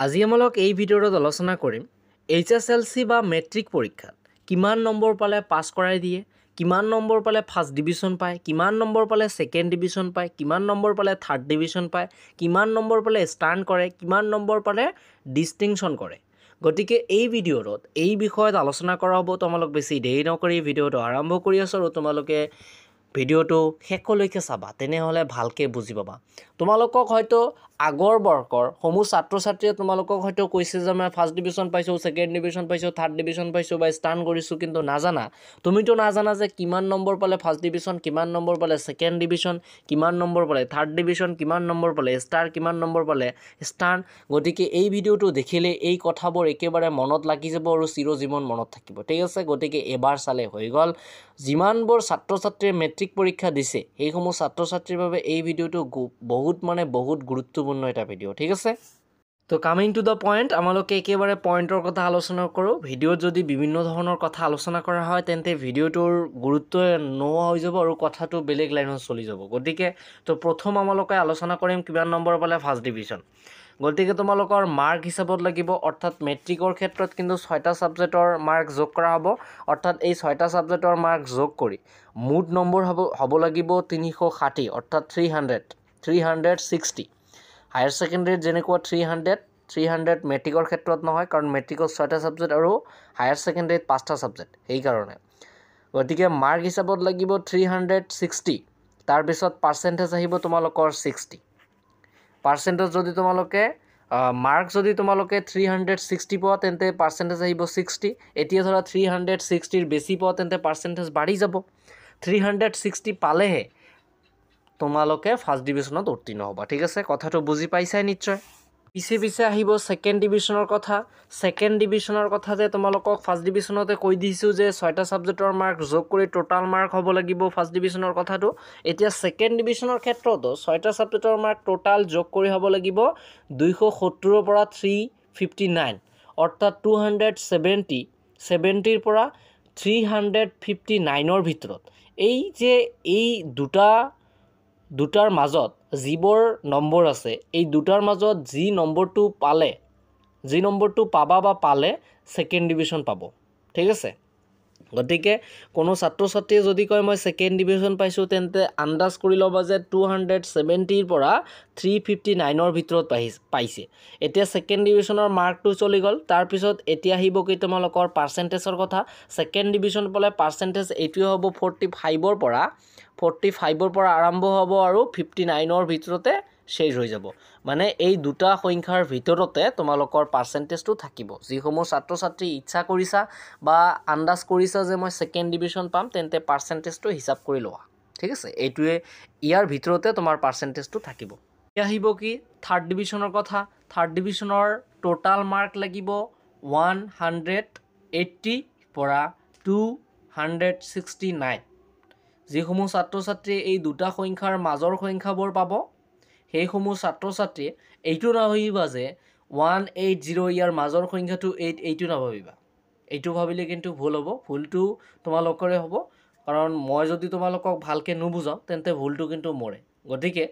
আজি আমলক এই ভিডিঅ'ত আলোচনা কৰিম HSLC বা মেট্ৰিক পৰীক্ষাত কিমান নম্বৰ পালে পাছ কৰাই দিয়ে, কিমান নম্বৰ পালে ফাৰ্ষ্ট ডিভিজন পায়, কিমান নম্বৰ পালে ছেকেণ্ড ডিভিজন পায়, কিমান নম্বৰ পালে থাৰ্ড ডিভিজন পায়, কিমান নম্বৰ পালে ষ্টাৰ্ণ কৰে, কিমান নম্বৰ পালে ডিষ্টিংশ্যন কৰে। গতিকে এই ভিডিঅ'ত এই বিষয়ত আলোচনা কৰা হ'ব। তোমালোক বেছি দেৰি নকৰি ভিডিঅ'টো আৰম্ভ কৰি আছোঁ আৰু তোমালোকে ভিডিঅ'টো শেষলৈকে চাবা, তেনেহ'লে ভালকৈ বুজি পাবা। তোমালোকক হয়তো আগৰ বৰ্ষৰ সমূহ ছাত্ৰ ছাত্ৰীয়ে তোমালোকক হয়তো কৈছে যে মই ফাৰ্ষ্ট ডিভিজন পাইছোঁ, ছেকেণ্ড ডিভিজন পাইছোঁ, থাৰ্ড ডিভিজন পাইছোঁ বা ষ্টাৰ্ণ কৰিছোঁ, কিন্তু নাজানা। তুমিতো নাজানা যে কিমান নম্বৰ পালে ফাৰ্ষ্ট ডিভিজন, কিমান নম্বৰ পালে ছেকেণ্ড ডিভিজন, কিমান নম্বৰ পালে থাৰ্ড ডিভিজন, কিমান নম্বৰ পালে ষ্টাৰ, কিমান নম্বৰ পালে ষ্টাৰ্ণ। গতিকে এই ভিডিঅ'টো দেখিলে এই কথাবোৰ একেবাৰে মনত লাগি যাব আৰু চিৰজীৱন মনত থাকিব। ঠিক আছে, গতিকে এবাৰ চালে হৈ গ'ল। যিমানবোৰ ছাত্ৰ ছাত্ৰীয়ে মেট্ৰিক পৰীক্ষা দিছে সেইসমূহ ছাত্ৰ ছাত্ৰীৰ বাবে এই ভিডিঅ'টো বহুত গুৰুত্বপূৰ্ণ এটা ভিডিঅ'। ঠিক আছে, তো কামিং টু দ্য পইণ্ট, আমালোকে একেবাৰে পইণ্টৰ কথা আলোচনা কৰোঁ। ভিডিঅ'ত যদি বিভিন্ন ধৰণৰ কথা আলোচনা কৰা হয় তেন্তে ভিডিঅ'টোৰ গুৰুত্ব নোহোৱা হৈ যাব আৰু কথাটো বেলেগ লাইনত চলি যাব। গতিকে তো প্ৰথম আমালোকে আলোচনা কৰিম কিমান নম্বৰ পালে ফাৰ্ষ্ট ডিভিজন। গতিকে তোমালোকৰ মাৰ্ক হিচাপত লাগিব, অৰ্থাৎ মেট্ৰিকৰ ক্ষেত্ৰত কিন্তু 6টা ছাবজেক্টৰ মাৰ্ক যোগ কৰা হ'ব। অৰ্থাৎ এই 6টা ছাবজেক্টৰ মাৰ্ক যোগ কৰি মুঠ নম্বৰ হ'ব লাগিব 360, অৰ্থাৎ 360। হায়াৰ ছেকেণ্ডেৰীত যেনেকুৱা 300 মেট্ৰিকৰ ক্ষেত্ৰত নহয়, কাৰণ মেট্ৰিকত 6টা ছাবজেক্ট আৰু হায়াৰ ছেকেণ্ডেৰীত 5টা ছাবজেক্ট, সেইকাৰণে। গতিকে মাৰ্ক হিচাপত লাগিব 360, তাৰপিছত পাৰ্চেণ্টেজ আহিব তোমালোকৰ 60। পাৰ্চেণ্টেজ যদি তোমালোকে মাৰ্ক যদি তোমালোকে 360 পোৱা তেন্তে পাৰ্চেণ্টেজ আহিব 60। এতিয়া ধৰা 360ৰ বেছি পোৱা তেন্তে পাৰ্চেণ্টেজ বাঢ়ি যাব। 360 পালেহে তোমালোকে ফাৰ্ষ্ট ডিভিজনত উত্তীৰ্ণ হ'বা। ঠিক আছে, কথাটো বুজি পাইছাই নিশ্চয়। পিছে আহিব ছেকেণ্ড ডিভিজনৰ কথা। ছেকেণ্ড ডিভিজনৰ কথা যে তোমালোকক ফাৰ্ষ্ট ডিভিজনতে কৈ দিছোঁ যে 6টা ছাবজেক্টৰ মাৰ্ক যোগ কৰি টোটাল মাৰ্ক হ'ব লাগিব ফাৰ্ষ্ট ডিভিজনৰ কথাটো। এতিয়া ছেকেণ্ড ডিভিজনৰ ক্ষেত্ৰতো 6টা ছাবজেক্টৰ মাৰ্ক টোটাল যোগ কৰি হ'ব লাগিব 270ৰ পৰা 359, অৰ্থাৎ 270ৰ পৰা 359ৰ ভিতৰত এই দুটাৰ মাজত যিবোৰ নম্বৰ আছে, এই দুটাৰ মাজত যি নম্বৰটো পাবা বা পালে ছেকেণ্ড ডিভিজন পাব। ঠিক আছে, গতিকে কোনো ছাত্ৰ ছাত্ৰীয়ে যদি কয় মই ছেকেণ্ড ডিভিজন পাইছোঁ তেন্তে আন্দাজ কৰি ল'বা যে 270ৰ পৰা 359ৰ ভিতৰত পাইছে। এতিয়া ছেকেণ্ড ডিভিজনৰ মাৰ্কটো চলি গ'ল। তাৰপিছত এতিয়া আহিব কি তোমালোকৰ পাৰ্চেণ্টেজৰ কথা। ছেকেণ্ড ডিভিজন পালে পাৰ্চেণ্টেজ এইটোৱে হ'ব 45ৰ পৰা আৰম্ভ হ'ব আৰু 59ৰ ভিতৰতে শেষ হৈ যাব। মানে এই দুটা সংখ্যাৰ ভিতৰতে তোমালোকৰ পাৰ্চেণ্টেজটো থাকিব। যিসমূহ ছাত্ৰ ছাত্ৰী ইচ্ছা কৰিছা বা আন্দাজ কৰিছা যে মই ছেকেণ্ড ডিভিজন পাম তেন্তে পাৰ্চেণ্টেজটো হিচাপ কৰি লোৱা। ঠিক আছে, ইয়াৰ ভিতৰতে তোমাৰ পাৰ্চেণ্টেজটো থাকিব। এতিয়া আহিব কি থাৰ্ড ডিভিজনৰ কথা। থাৰ্ড ডিভিজনৰ টোটাল মাৰ্ক লাগিব 180 পৰা 269। যিসমূহ ছাত্ৰ ছাত্ৰীয়ে এই দুটা সংখ্যাৰ মাজৰ সংখ্যাবোৰ পাব সেইসমূহ ছাত্ৰ ছাত্ৰীয়ে এইটো নাভাবিবা যে 180 ইয়াৰ মাজৰ সংখ্যাটো 8, এইটো নাভাবিবা। এইটো ভাবিলে কিন্তু ভুল হ'ব। ভুলটো তোমালোকৰে হ'ব, কাৰণ মই যদি তোমালোকক ভালকৈ নুবুজাওঁ তেন্তে ভুলটো কিন্তু মোৰে। গতিকে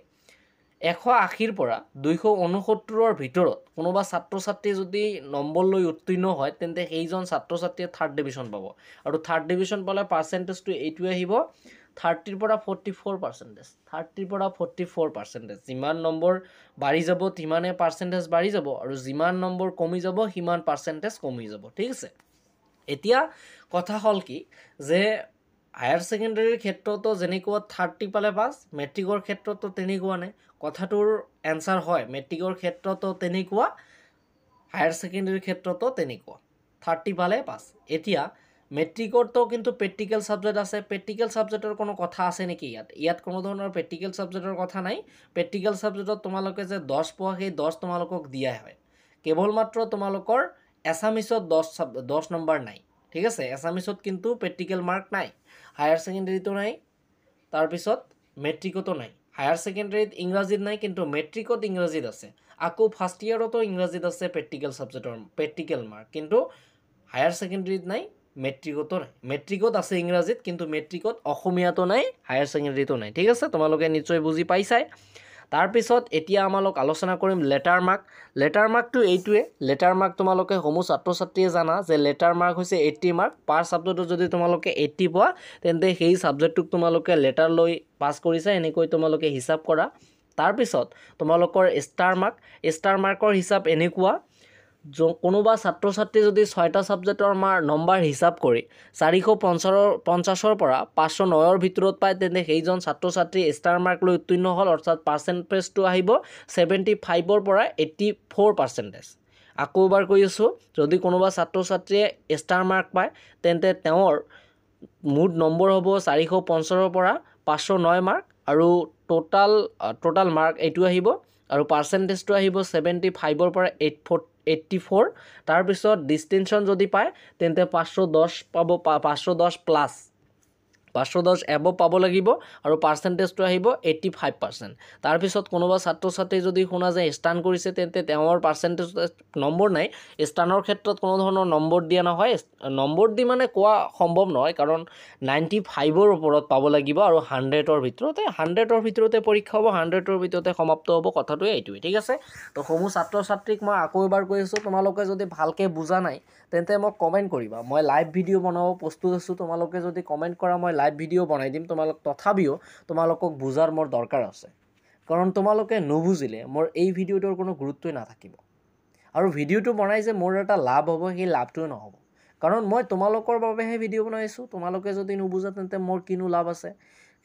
180ৰ পৰা 269ৰ ভিতৰত কোনোবা ছাত্ৰ ছাত্ৰী যদি নম্বৰ লৈ উত্তীৰ্ণ হয় তেন্তে সেইজন ছাত্ৰ ছাত্ৰীয়ে থাৰ্ড ডিভিজন পাব। আৰু থাৰ্ড ডিভিজন পালে পাৰ্চেণ্টেজটো এইটোৱে আহিব 30ৰ পৰা 44%। যিমান নম্বৰ বাঢ়ি যাব সিমানে পাৰ্চেণ্টেজ বাঢ়ি যাব, আৰু যিমান নম্বৰ কমি যাব সিমান পাৰ্চেণ্টেজ কমি যাব। ঠিক আছে, এতিয়া কথা হ'ল কি যে হায়াৰ ছেকেণ্ডেৰীৰ ক্ষেত্ৰতো যেনেকুৱা 30 পালে পাছ, মেট্ৰিকৰ ক্ষেত্ৰতো তেনেকুৱা নাই। কথাটোৰ এনচাৰ হয়, মেট্ৰিকৰ ক্ষেত্ৰতো তেনেকুৱা, হায়াৰ ছেকেণ্ডেৰীৰ ক্ষেত্ৰতো তেনেকুৱা, 30 পালে পাছ। এতিয়া মেট্ৰিকতো কিন্তু প্ৰেক্টিকেল ছাবজেক্ট আছে। প্ৰেক্টিকেল ছাবজেক্টৰ কোনো কথা আছে নেকি? ইয়াত কোনো ধৰণৰ প্ৰেক্টিকেল ছাবজেক্টৰ কথা নাই। প্ৰেক্টিকেল ছাবজেক্টত তোমালোকে যে 10 পোৱা সেই 10 তোমালোকক দিয়া হয়। কেৱল মাত্ৰ তোমালোকৰ এছামিছত 10 নম্বৰ নাই। ঠিক আছে, এছামিছত কিন্তু প্ৰেক্টিকেল মাৰ্ক নাই। হায়াৰ ছেকেণ্ডেৰীতো নাই, তাৰপিছত মেট্ৰিকতো নাই। হায়াৰ ছেকেণ্ডেৰীত ইংৰাজীত নাই, কিন্তু মেট্ৰিকত ইংৰাজীত আছে। আকৌ ফাৰ্ষ্ট ইয়াৰতো ইংৰাজীত আছে প্ৰেক্টিকেল ছাবজেক্টৰ প্ৰেক্টিকেল মাৰ্ক, কিন্তু হায়াৰ ছেকেণ্ডেৰীত নাই, মেট্ৰিকতো নাই। মেট্ৰিকত আছে ইংৰাজীত, কিন্তু মেট্ৰিকত অসমীয়াতো নাই, হায়াৰ ছেকেণ্ডেৰীতো নাই। ঠিক আছে, তোমালোকে নিশ্চয় বুজি পাইছাই। তাৰপিছত এতিয়া আমালোক আলোচনা কৰিম লেটাৰ মাৰ্ক। লেটাৰ মাৰ্কটো এইটোৱে, লেটাৰ মাৰ্ক তোমালোকে সমূহ ছাত্ৰ ছাত্ৰীয়ে জানা যে লেটাৰ মাৰ্ক হৈছে 80 মাৰ্ক। পাৰ ছাবজেক্টত যদি তোমালোকে 80 পোৱা তেন্তে সেই ছাবজেক্টটোক তোমালোকে লেটাৰ লৈ পাছ কৰিছা, এনেকৈ তোমালোকে হিচাপ কৰা। তাৰপিছত তোমালোকৰ ষ্টাৰ মাৰ্ক, ষ্টাৰ মাৰ্কৰ হিচাপ এনেকুৱা, কোনোবা ছাত্ৰ ছাত্ৰী যদি 6টা ছাবজেক্টৰ নম্বৰ হিচাপ কৰি 450ৰ পৰা 509ৰ ভিতৰত পায় তেন্তে সেইজন ছাত্ৰ ছাত্ৰী ষ্টাৰ মাৰ্ক লৈ উত্তীৰ্ণ হ'ল, অৰ্থাৎ পাৰ্চেণ্টেজটো আহিব 75ৰ পৰা 84%। আকৌ এবাৰ কৈ আছোঁ, যদি কোনোবা ছাত্ৰ ছাত্ৰীয়ে ষ্টাৰ মাৰ্ক পায় তেন্তে তেওঁৰ মুঠ নম্বৰ হ'ব 450ৰ পৰা 509 মাৰ্ক আৰু টোটাল মাৰ্ক এইটো আহিব আৰু পাৰ্চেণ্টেজটো আহিব 75ৰ পৰা 84। তাৰপিছত ডিষ্টিংশ্যন যদি পায় তেন্তে 510 পাব, 510 প্লাছ 510 এবভ পাব লাগিব আৰু পাৰ্চেণ্টেজটো আহিব 85%। তাৰপিছত কোনোবা ছাত্ৰ ছাত্ৰী যদি শুনা যায় ষ্টান কৰিছে তেন্তে তেওঁৰ পাৰ্চেণ্টেজ নম্বৰ নাই, ষ্টানৰ ক্ষেত্ৰত কোনো ধৰণৰ নম্বৰ দিয়া নহয়, নম্বৰ দি মানে কোৱা সম্ভৱ নহয় কাৰণ 95ৰ ওপৰত পাব লাগিব আৰু 100ৰ ভিতৰতে পৰীক্ষা হ'ব, 100ৰ ভিতৰতে সমাপ্ত হ'ব, কথাটোৱে এইটোৱে। ঠিক আছে, তো সমূহ ছাত্ৰ ছাত্ৰীক মই আকৌ এবাৰ কৈ আছোঁ, তোমালোকে যদি ভালকৈ বুজা নাই তেন্তে মোক কমেণ্ট কৰিবা, মই লাইভ ভিডিঅ' বনাব প্ৰস্তুত আছোঁ। তোমালোকে যদি কমেণ্ট কৰা মই লাইভ ভিডিঅ' বনাই দিম। তথাপিও তোমালোকক বুজাৰ মোৰ দৰকাৰ আছে, কাৰণ তোমালোকে নুবুজিলে মোৰ এই ভিডিঅ'টোৰ কোনো গুৰুত্বই নাথাকিব আৰু ভিডিঅ'টো বনাই যে মোৰ এটা লাভ হ'ব সেই লাভটোৱে নহ'ব, কাৰণ মই তোমালোকৰ বাবেহে ভিডিঅ' বনাইছোঁ। তোমালোকে যদি নুবুজা তেন্তে মোৰ কিনো লাভ আছে,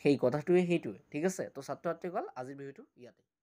সেই কথাটোৱে সেইটোৱে। ঠিক আছে, তো ছাত্ৰ ছাত্ৰীসকল আজিৰ ভিডিঅ'টো ইয়াতে।